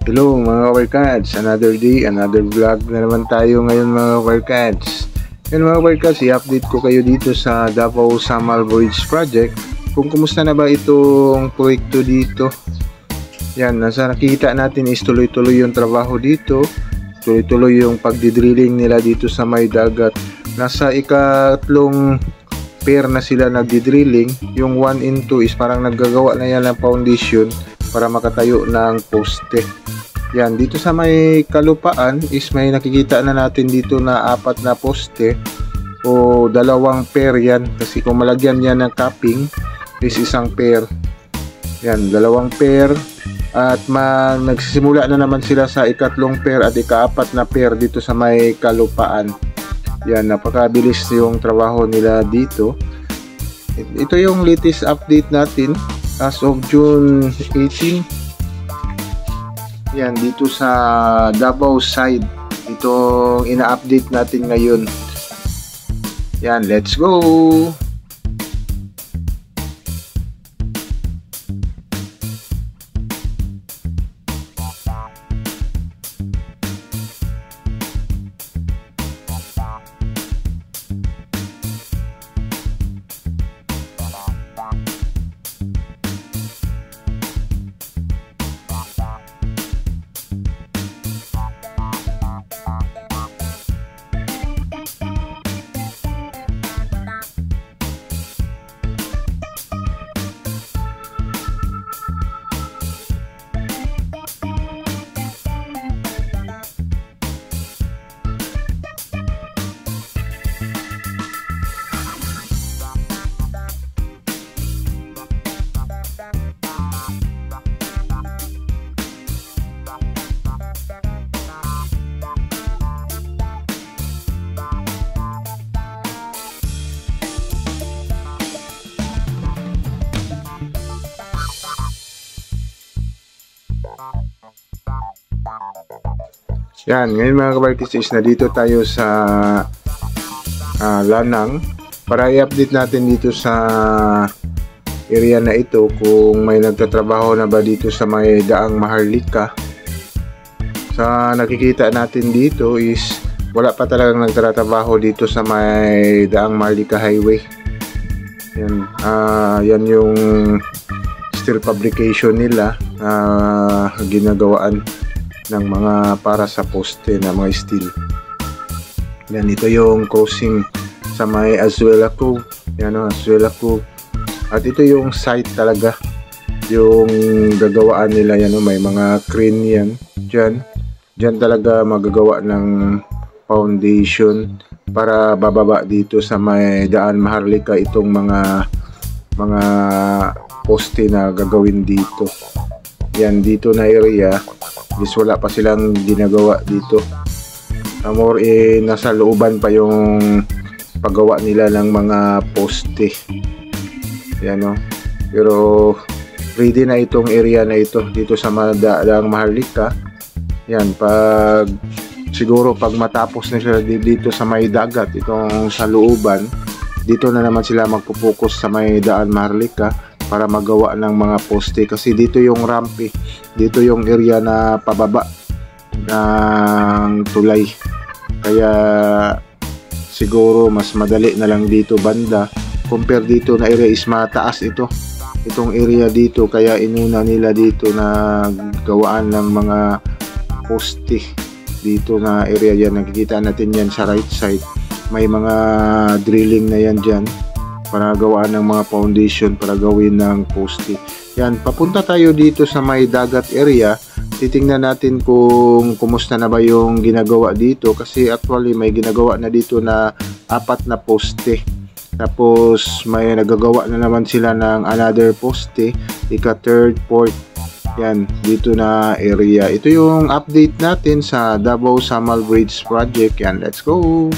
Hello mga Kabarkads, another day, another vlog na naman tayo ngayon mga Kabarkads. Yan mga Kabarkads, i-update ko kayo dito sa Davao Samal Bridge Project kung kumusta na ba itong proyekto dito. Yan, nasa nakikita natin is tuloy-tuloy yung trabaho dito, tuloy-tuloy yung pagdidrilling nila dito sa may dagat. Nasa ikatlong pair na sila nagdidrilling, yung 1 and 2 is parang naggagawa na yan ng foundation para makatayo ng poste. Yan, dito sa may kalupaan is may nakikita na natin dito na 4 na poste o 2 pair yan, kasi kung malagyan yan ng capping is 1 pair. Yan, 2 pair at nagsisimula na naman sila sa ikatlong pair at ika-4 na pair dito sa may kalupaan. Yan, napakabilis yung trabaho nila dito. Ito yung latest update natin as of June 18. Yan, dito sa Davao side, itong ina-update natin ngayon. Yan, let's go! Yan, ngayon mga kabarkis is na dito tayo sa Lanang para i-update natin dito sa area na ito kung may nagtatrabaho na ba dito sa may daang Maharlika. Sa nakikita natin dito is wala pa talagang nagtatrabaho dito sa may daang Maharlika Highway. Yan, yan yung steel fabrication nila, ginagawaan ng mga para sa poste na mga steel. Yan, ito yung crossing sa may Azuela Cove. Yan o, Azuela Cove. At ito yung site talaga, yung gagawaan nila. Yan o, may mga crane yan. Diyan talaga magagawa ng foundation para bababa dito sa may daan Maharlika itong mga poste na gagawin dito. Yan, dito na area is wala pa silang ginagawa dito. More nasa looban pa yung paggawa nila ng mga poste. Yan o. Pero ready na itong area na ito dito sa daang Maharlika. Yan, siguro pag matapos na sila dito sa may dagat, itong sa looban, dito na naman sila magpo-focus sa may daan Maharlika para magawa ng mga poste, kasi dito yung ramp dito yung area na pababa ng tulay, kaya siguro mas madali na lang dito banda compare dito na area is mataas itong area dito, kaya inuna nila dito na gawaan ng mga poste dito na area. Yan, nakikita natin yan sa right side, may mga drilling na yan dyan para gawaan ng mga foundation para gawin ng poste. Yan, papunta tayo dito sa may dagat area. Titingnan natin kung kumusta na ba yung ginagawa dito, kasi actually may ginagawa na dito na 4 na poste. Tapos may nagagawa na naman sila ng another poste, ika-3rd, 4th. Yan, dito na area. Ito yung update natin sa Davao Samal Bridge Project. Yan, let's go!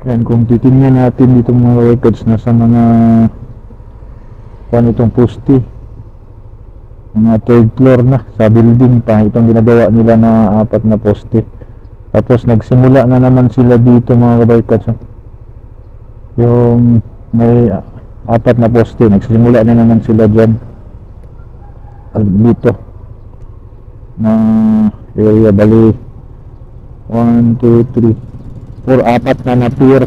Yan, kung titingnan natin dito mga records na sa mga kung itong poste, mga third floor na sa building pa itong ginagawa nila na 4 na poste. Tapos nagsimula na naman sila dito mga records, yung may 4 na poste, nagsimula na naman sila dyan dito na area. Bali 1, 2, 3, 4 na pier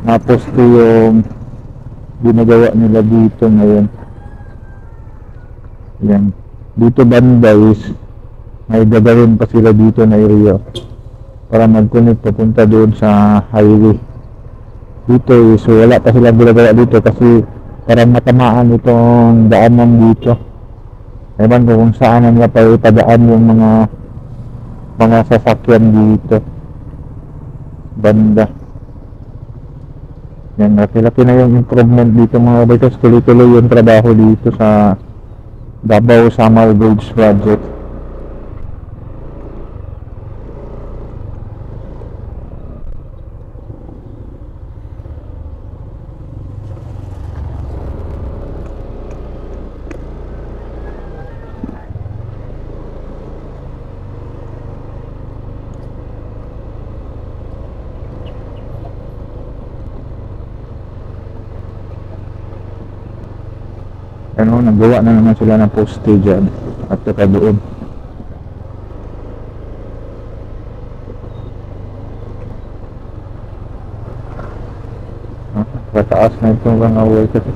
na poste yung ginagawa nila dito ngayon. Yan, dito banda is may gagawin pa sila dito na area para mag-connect papunta doon sa highway. Dito is wala pa silang ginagawa dito kasi parang matamaan itong daanan dito. Ewan ko kung saan nila pa ipadaan yung mga sasakyan dito banda. Yan, laki-laki na yung improvement dito mga bikers. Tuloy-tuloy yung trabaho dito sa Davao Summer Bridge Project. Ano, nagawa na naman sila ng poste dyan at saka doon. Pataas na itong mga workers.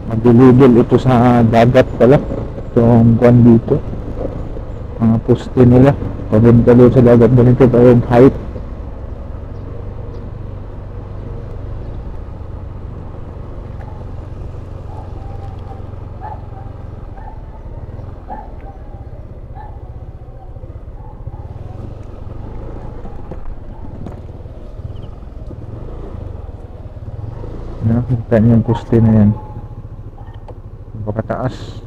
Mag-deliver ito sa dagat pala itong kuwan dito, mga poste nila papunta doon sa dagat. Ganito pa yung height. Nakita niyo yung poste na yan, napakataas.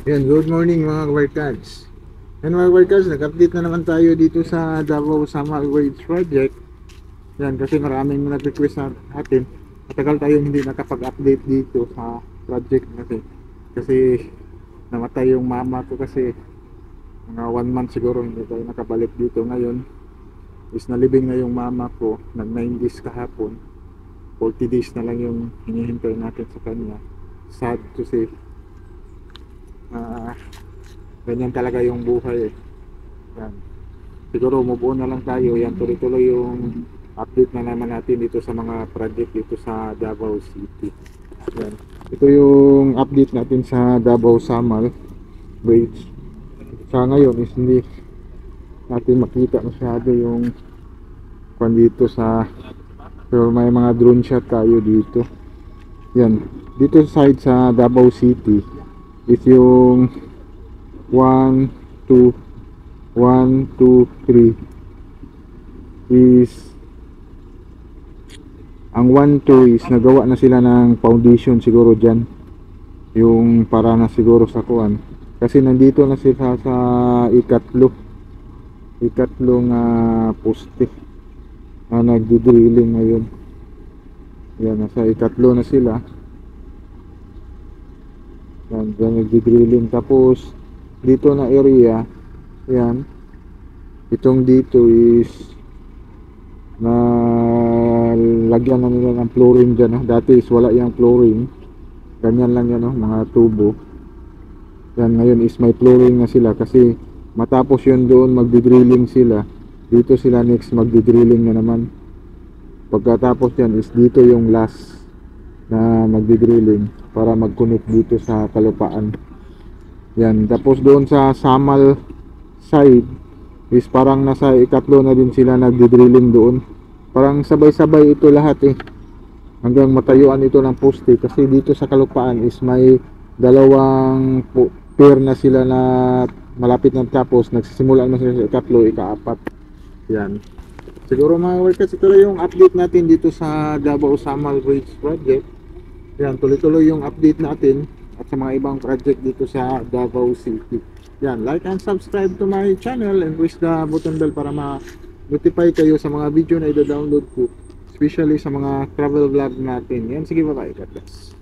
Yan, good morning mga kabarkads. Yan mga kabarkads, nag-update na naman tayo dito sa Davao Summer Bridge Project. Yan, kasi maraming nag-request sa atin. Matagal tayo hindi nakapag-update dito sa project kasi namatay yung mama ko kasi mga 1 month siguro hindi tayo nakabalik dito. Ngayon is nalibing na yung mama ko, nag 9 days kahapon. 40 days na lang yung hinihintay natin sa kanya. Sad to say. ganyan talaga yung buhay eh. Yan. Siguro move on na lang tayo. Yan, tuloy-tuloy yung update na naman natin dito sa mga project dito sa Davao City. Yan. Ito yung update natin sa Davao Samal Bridge. Sa ngayon is hindi natin makita masyado yung kung dito sa, pero may mga drone shot tayo dito. Yan, dito sa side sa Davao City is yung 1, 2, 1, 2, 3 is ang 1, 2 is nagawa na sila ng foundation siguro dyan, yung para na siguro sa kuan, kasi nandito na sila sa ikatlong poste na nagdi-drilling ngayon. Yan, nasa ikatlo na sila. Yan, dyan nagdi-drilling. Tapos dito na area, yan, itong dito is na lagyan na nila ng flooring dyan, no? Dati is wala yung flooring, ganyan lang yan, no? Mga tubo. Yan, ngayon is may flooring na sila kasi matapos yun doon magdi-drilling sila, dito sila next magdi-drilling na naman. Pagkatapos yan is dito yung last na magdi-drilling para mag-connect dito sa kalupaan. Yan, tapos doon sa Samal side is parang nasa ikatlo na din sila nagdi-drilling doon. Parang sabay-sabay ito lahat eh, hanggang matayuan ito ng poste, kasi dito sa kalupaan is may dalawang pair na sila na malapit na tapos, nagsisimula na sila sa ikatlo, ikaapat. Yan, siguro mga workers, ito lang yung update natin dito sa Davao Samal Bridge project. Yan, tuloy-tuloy yung update natin at sa mga ibang project dito sa Davao City. Yan, like and subscribe to my channel and push the button bell para ma-notify kayo sa mga video na i-download ko, especially sa mga travel vlog natin. Yan, sige, bye-bye, God bless.